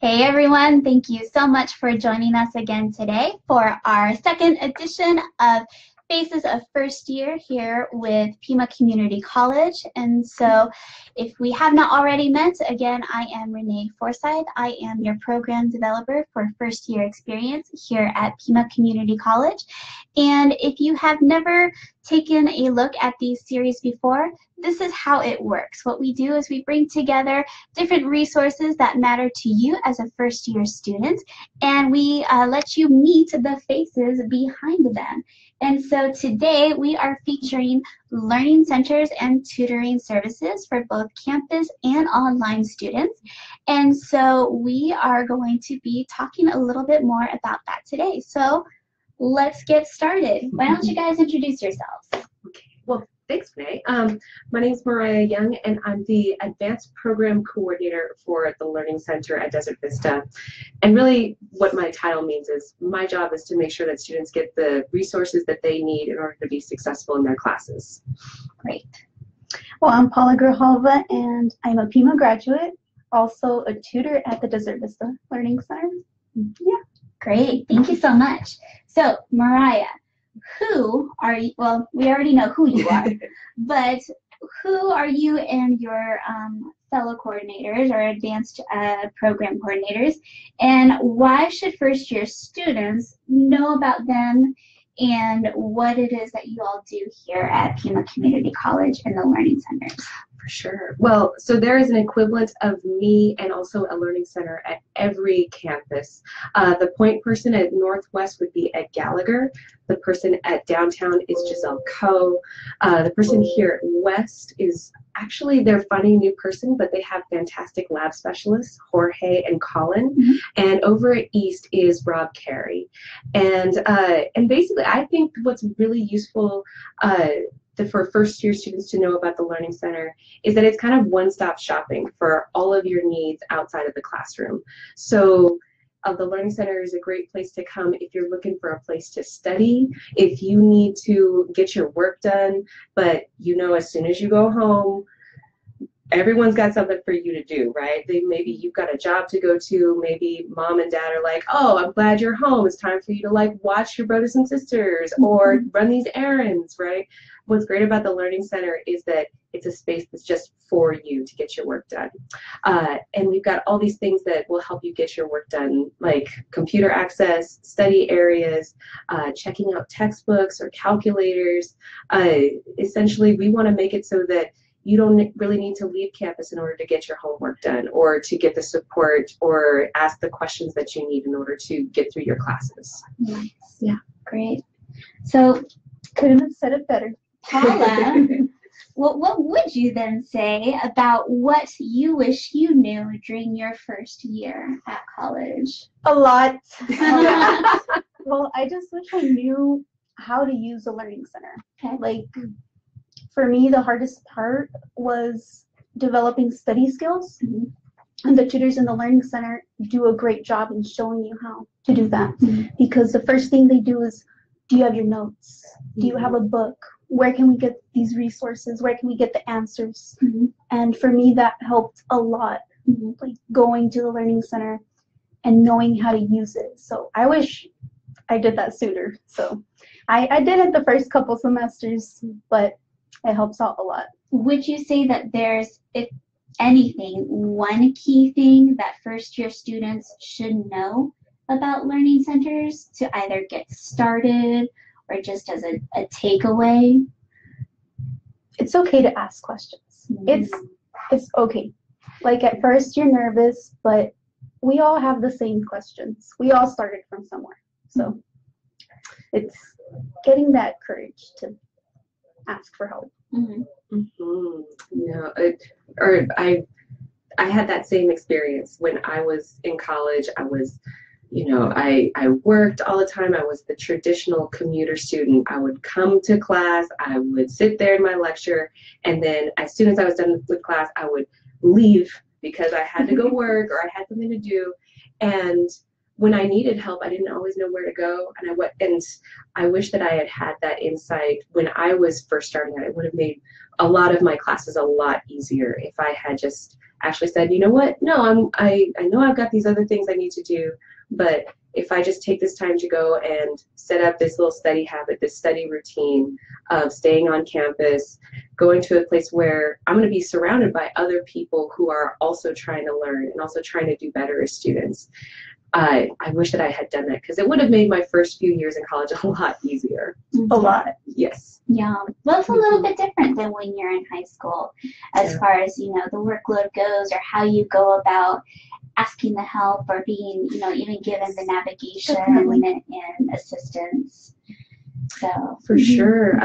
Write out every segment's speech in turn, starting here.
Hey everyone, thank you so much for joining us again today for our second edition of Faces of First Year here with Pima Community College. And so if we have not already met, again, I am Renee Forsyth. I am your program developer for first year experience here at Pima Community College. And if you have never taken a look at these series before, this is how it works. What we do is we bring together different resources that matter to you as a first year student, and we let you meet the faces behind them. And so today we are featuring learning centers and tutoring services for both campus and online students. And so we are going to be talking a little bit more about that today. So let's get started. Why don't you guys introduce yourselves? Okay. Well, thanks, Renee. My name is Mariah Young, and I'm the Advanced Program Coordinator for the Learning Center at Desert Vista. And really what my title means is my job is to make sure that students get the resources that they need in order to be successful in their classes. Great. Well, I'm Paula Grijalva, and I'm a Pima graduate, also a tutor at the Desert Vista Learning Center. Yeah. Great. Thank you so much. So, Mariah, who are you? Well, we already know who you are, but who are you and your fellow coordinators or advanced program coordinators, and why should first year students know about them and what it is that you all do here at Pima Community College and the Learning Centers? For sure. Well, so there is an equivalent of me and also a learning center at every campus. The point person at Northwest would be Ed Gallagher. The person at downtown is Giselle Coe. The person here at West is actually, they're finding a new person, but they have fantastic lab specialists, Jorge and Colin. Mm-hmm. And over at East is Rob Carey. And basically, I think what's really useful for first year students to know about the Learning Center is that it's kind of one-stop shopping for all of your needs outside of the classroom. So the Learning Center is a great place to come if you're looking for a place to study, if you need to get your work done, but you know as soon as you go home, everyone's got something for you to do, right? Maybe you've got a job to go to, maybe mom and dad are like, oh, I'm glad you're home. It's time for you to like watch your brothers and sisters or run these errands, right? What's great about the Learning Center is that it's a space that's just for you to get your work done. And we've got all these things that will help you get your work done, like computer access, study areas, checking out textbooks or calculators. Essentially, we want to make it so that you don't really need to leave campus in order to get your homework done or to get the support or ask the questions that you need in order to get through your classes. Nice. Yeah, great. So, couldn't have said it better. Paula, what would you then say about what you wish you knew during your first year at college? A lot. Well, I just wish I knew how to use a learning center. Okay. Like, for me, the hardest part was developing study skills. Mm-hmm. And the tutors in the Learning Center do a great job in showing you how to do that. Mm-hmm. Because the first thing they do is, do you have your notes? Do you have a book? Where can we get these resources? Where can we get the answers? Mm-hmm. And for me, that helped a lot, like going to the Learning Center and knowing how to use it. So I wish I did that sooner. So I did it the first couple semesters, but it helps out a lot. Would you say that there's, if anything, one key thing that first year students should know about learning centers to either get started or just as a takeaway? It's okay to ask questions. Mm-hmm. It's okay. Like at first you're nervous, but we all have the same questions. We all started from somewhere. So it's getting that courage to ask for help. Mm-hmm. Mm-hmm. No, I had that same experience when I was in college. I was, I worked all the time. I was the traditional commuter student. I would come to class, I would sit there in my lecture, and then as soon as I was done with class, I would leave because I had to go work or I had something to do. And when I needed help, I didn't always know where to go, and I wish that I had had that insight when I was first starting out. It would have made a lot of my classes a lot easier if I had just actually said, you know what, no, I know I've got these other things I need to do, but if I just take this time to go and set up this little study habit, this study routine of staying on campus, going to a place where I'm going to be surrounded by other people who are also trying to learn and also trying to do better as students. I wish that I had done that, because it would have made my first few years in college a lot easier. A lot. Yes. Yeah, well, it's a little bit different than when you're in high school, as far as, you know, the workload goes, or how you go about asking the help, or being, you know, even given the navigation and assistance. So for sure.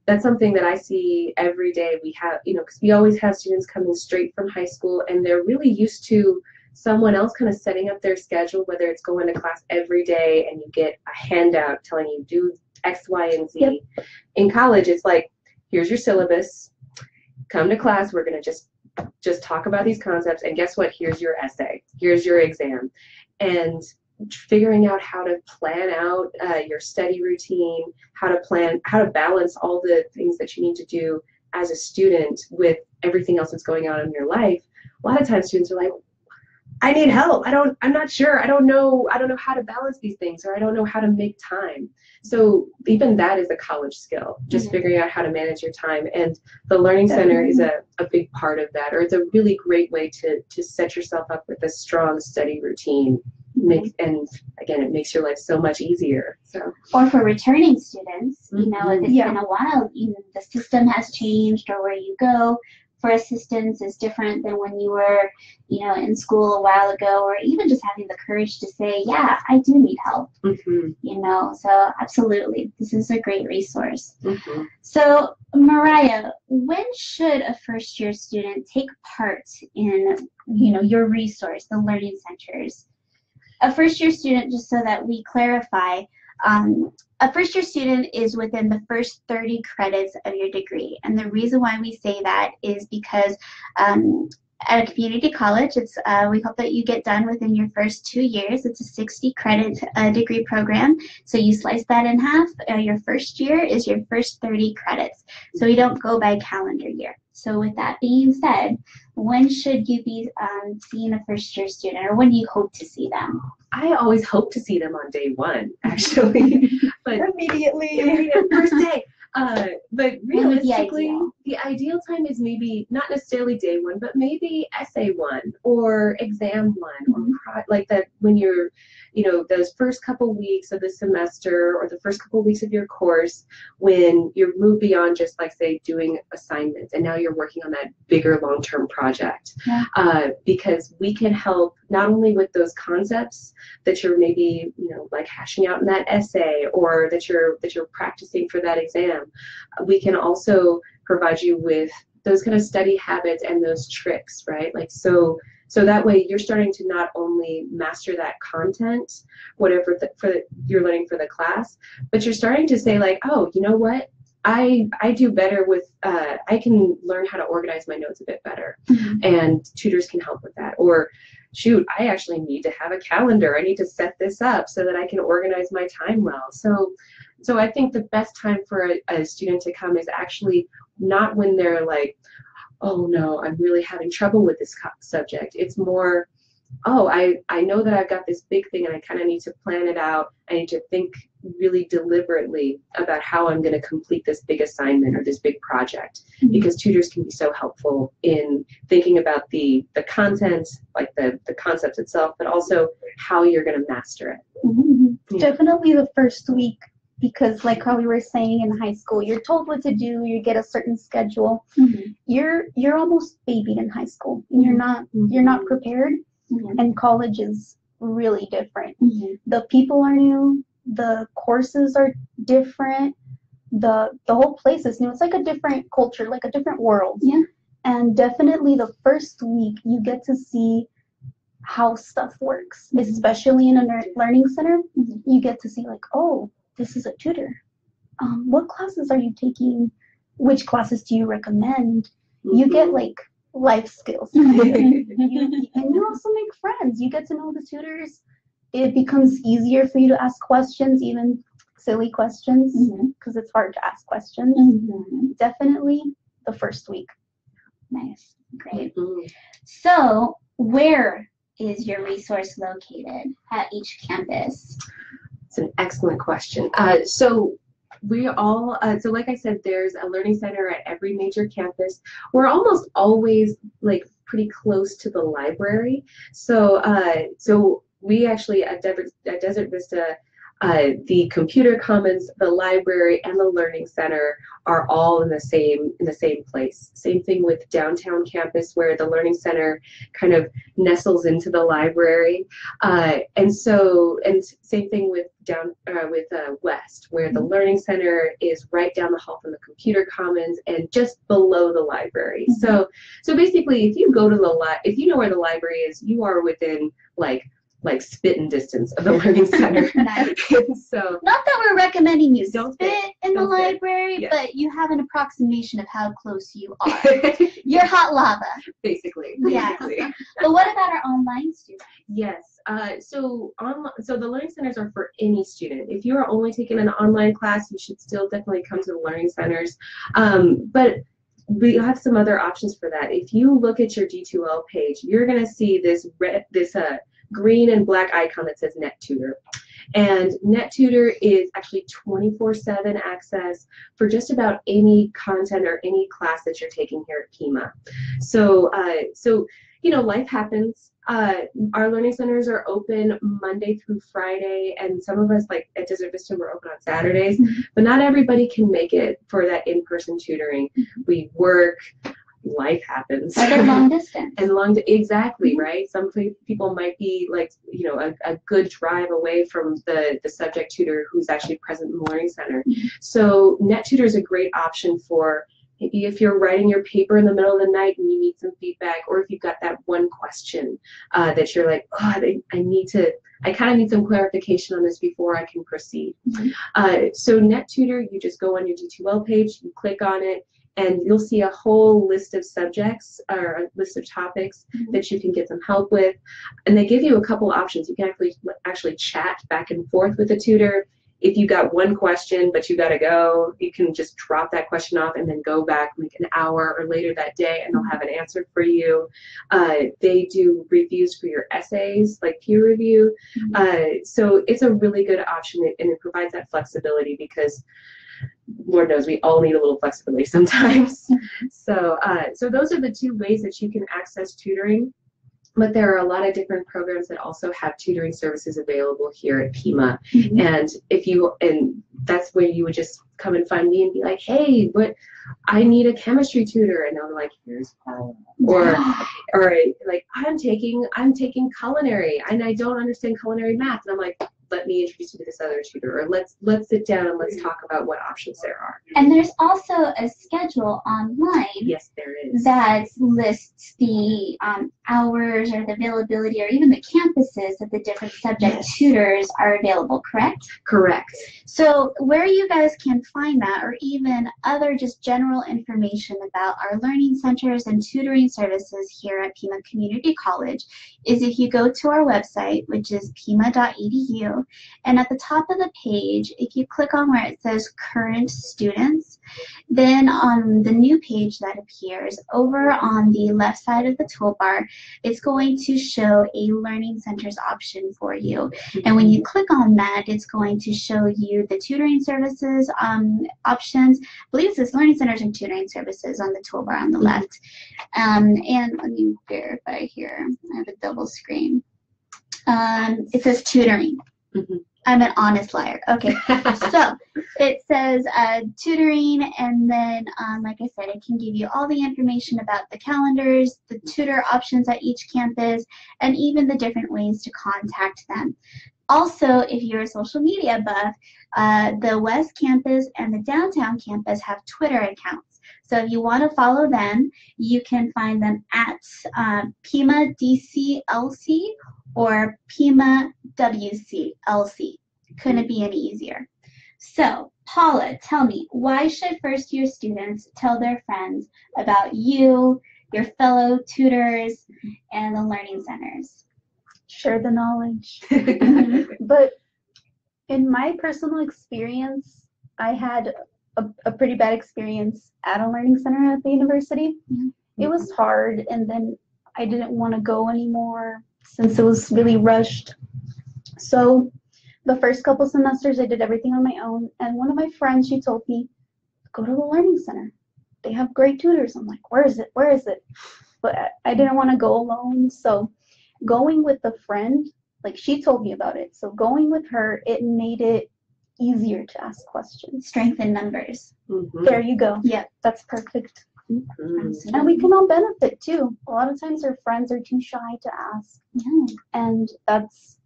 That's something that I see every day. We have, you know, because we always have students coming straight from high school, and they're really used to someone else kind of setting up their schedule, whether it's going to class every day and you get a handout telling you do X, Y, and Z. Yep. In college, it's like, here's your syllabus, come to class, we're going to just talk about these concepts, and guess what, here's your essay, here's your exam. And figuring out how to plan out your study routine, how to balance all the things that you need to do as a student with everything else that's going on in your life. A lot of times students are like, I need help. I'm not sure. I don't know how to balance these things, or I don't know how to make time. So even that is a college skill, just figuring out how to manage your time. And the Learning Center is a big part of that, or it's a really great way to set yourself up with a strong study routine. And again, it makes your life so much easier. So, or for returning students, you know, if it's been a while, even the system has changed, or where you go for assistance is different than when you were, you know, in school a while ago, or even just having the courage to say, yeah, I do need help, you know. So absolutely, this is a great resource. So Mariah, when should a first-year student take part in, you know, your resource, the Learning Centers? A first-year student, just so that we clarify, a first-year student is within the first 30 credits of your degree. And the reason why we say that is because at a community college, it's we hope that you get done within your first 2 years. It's a 60-credit degree program. So you slice that in half. Your first year is your first 30 credits. So we don't go by calendar year. So with that being said, when should you be seeing a first-year student, or when do you hope to see them? I always hope to see them on day one, actually. But immediately, first day. But realistically, the ideal time is maybe not necessarily day one, but maybe essay one or exam one, or like that, when you're, you know, those first couple weeks of the semester, or the first couple weeks of your course, when you're moved beyond just, like, say, doing assignments, and now you're working on that bigger long-term project. Because we can help not only with those concepts that you're maybe, you know, like hashing out in that essay, or that you're practicing for that exam. We can also provide you with those kind of study habits and those tricks, right? Like, so that way you're starting to not only master that content, whatever you're learning for the class, but you're starting to say, like, oh, you know what? I do better with, I can learn how to organize my notes a bit better, and tutors can help with that. Or, shoot, I actually need to have a calendar. I need to set this up so that I can organize my time well. So I think the best time for a student to come is actually not when they're like, oh no, I'm really having trouble with this subject. It's more, oh, I know that I've got this big thing, and I kind of need to plan it out. I need to think really deliberately about how I'm going to complete this big assignment or this big project, because tutors can be so helpful in thinking about the content, like the concept itself, but also how you're going to master it. Definitely the first week, because like how we were saying in high school, you're told what to do, you get a certain schedule. You're almost babied in high school, and you're not prepared. And college is really different. The people are new, the courses are different, the whole place is new. It's like a different culture, like a different world. And definitely the first week you get to see how stuff works, especially in a learning center. You get to see, like, oh, this is a tutor. What classes are you taking? Which classes do you recommend? You get, like, life skills. And you also make friends. You get to know the tutors. It becomes easier for you to ask questions, even silly questions, because it's hard to ask questions. Definitely the first week. Nice. Great. Mhm. So where is your resource located at each campus? It's an excellent question. So we all, so like I said, there's a learning center at every major campus. We're almost always like pretty close to the library. So so we actually at Desert Vista, the computer commons, the library, and the learning center are all in the same place. Same thing with downtown campus, where the learning center kind of nestles into the library, and same thing with West, where the learning center is right down the hall from the computer commons and just below the library. So basically, if you go to if you know where the library is, you are within like spitting distance of the learning center. Nice. So Not that we're recommending you Don't spit in the Don't spit. library, Yes. but you have an approximation of how close you are. You're hot lava. basically. Yeah. But what about our online students? Yes. So the learning centers are for any student. If you are only taking an online class, you should still definitely come to the learning centers. But we have some other options for that. If you look at your D2L page, you're going to see this green and black icon that says NetTutor. And NetTutor is actually 24/7 access for just about any content or any class that you're taking here at Pima. So life happens. Our learning centers are open Monday through Friday, and some of us, like at Desert Vista, we're open on Saturdays. But not everybody can make it for that in-person tutoring. We work. Life happens. Are they long distance? And exactly, right? Some people might be like, a good drive away from the subject tutor who's actually present in the learning center. So NetTutor is a great option for maybe if you're writing your paper in the middle of the night and you need some feedback, or if you've got that one question that you're like, oh, I kind of need some clarification on this before I can proceed. So NetTutor, you just go on your D2L page, you click on it, and you'll see a whole list of subjects or a list of topics that you can get some help with. And they give you a couple options. You can actually chat back and forth with the tutor. If you got one question but you got to go, you can just drop that question off and then go back like an hour or later that day, and they'll have an answer for you. They do reviews for your essays, like peer review. So it's a really good option, and it provides that flexibility because Lord knows we all need a little flexibility sometimes. So those are the two ways that you can access tutoring. But there are a lot of different programs that also have tutoring services available here at Pima. And that's where you would just come and find me and be like, hey, I need a chemistry tutor. And they'll be like, here's Paula. Or like, I'm taking culinary and I don't understand culinary math. And I'm like, let me introduce you to this other tutor, or let's sit down and let's talk about what options there are. And there's also a schedule online. Yes, there is. That lists the hours or the availability or even the campuses that the different subject tutors are available, correct? Correct. So where you guys can find that, or even other just general information about our learning centers and tutoring services here at Pima Community College, is if you go to our website, which is pima.edu, and at the top of the page, if you click on where it says current students, then on the new page that appears over on the left side of the toolbar, it's going to show a learning centers option for you. And when you click on that, it's going to show you the tutoring services options. I believe it says learning centers and tutoring services on the toolbar on the left. And let me verify here. I have a double screen. It says tutoring. I'm an honest liar. Okay, so it says tutoring, and then like I said, it can give you all the information about the calendars, the tutor options at each campus, and even the different ways to contact them. Also, if you're a social media buff, the West Campus and the Downtown Campus have Twitter accounts. So if you want to follow them, you can find them at Pima DCLC or Pima WCLC. Couldn't be any easier. So, Paula, tell me, why should first-year students tell their friends about you, your fellow tutors, and the learning centers? Share the knowledge. But in my personal experience, I had a pretty bad experience at a learning center at the university. It was hard, and then I didn't want to go anymore since it was really rushed. So the first couple semesters, I did everything on my own. And one of my friends, she told me, go to the Learning Center. They have great tutors. I'm like, where is it? Where is it? But I didn't want to go alone. So going with a friend, like she told me about it. So going with her, it made it easier to ask questions. Strength in numbers. There you go. Yep. That's perfect. Absolutely. And we can all benefit too. A lot of times our friends are too shy to ask. Yeah. And that's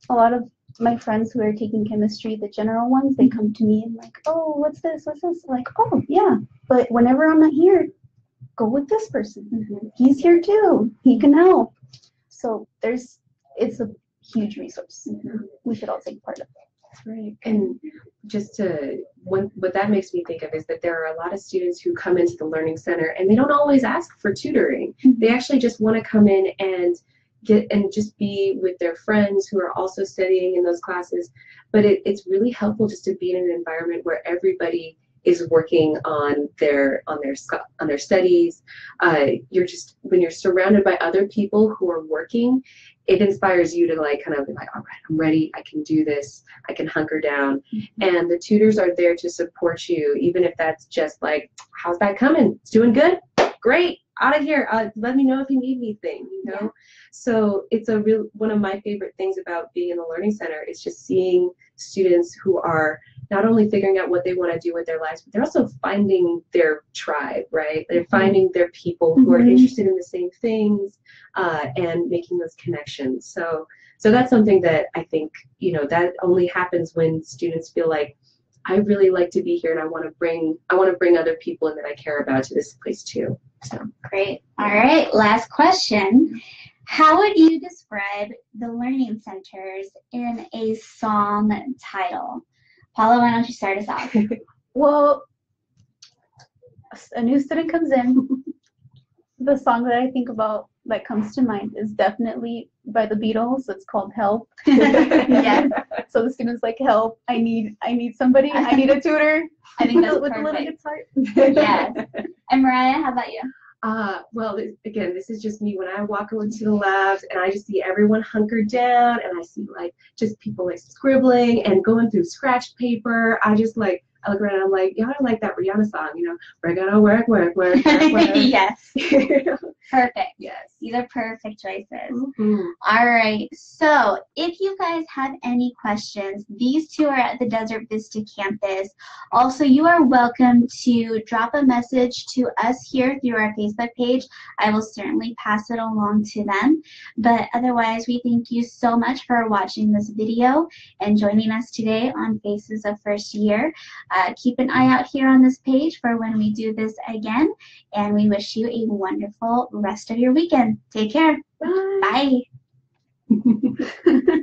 a lot of my friends who are taking chemistry, the general ones, they come to me and like, oh, what's this? What's this? Like, oh, yeah. But whenever I'm not here, go with this person. He's here too. He can help. So it's a huge resource. We should all take part of it. Right. And just what that makes me think of is that there are a lot of students who come into the Learning Center and they don't always ask for tutoring. They actually just want to come in and just be with their friends who are also studying in those classes. But it's really helpful just to be in an environment where everybody is working on their studies. When you're surrounded by other people who are working, it inspires you to kind of be like, all right, I'm ready, I can do this, I can hunker down. And the tutors are there to support you, even if that's just like, how's that coming? It's doing good? Great, out of here. Let me know if you need anything, Yeah. So it's one of my favorite things about being in the Learning Center is just seeing students who are not only figuring out what they want to do with their lives, but they're also finding their tribe, right? They're finding their people who are interested in the same things, and making those connections. So that's something that I think, that only happens when students feel like, I really like to be here and I want to bring other people in that I care about to this place too. So Great. All right, last question. How would you describe the learning centers in a song title? Paula, why don't you start us off? Well, a new student comes in. The song that I think about that comes to mind is definitely by the Beatles. It's called Help. Yes. So the student's like, help, I need somebody, I need a tutor. I think that's with a little perfect. guitar. Yes. And Mariah, how about you? Well, again, this is just me when I walk into the labs and I just see everyone hunkered down and I see just people scribbling and going through scratch paper. I look around and I'm like, y'all are like that Rhianna song, we're gonna work. Yes. Perfect. Yes. These are perfect choices. All right. So if you guys have any questions, these two are at the Desert Vista campus. Also, you are welcome to drop a message to us here through our Facebook page. I will certainly pass it along to them. But otherwise, we thank you so much for watching this video and joining us today on Faces of First Year. Keep an eye out here on this page for when we do this again. And we wish you a wonderful rest of your weekend. Take care. Bye. Bye.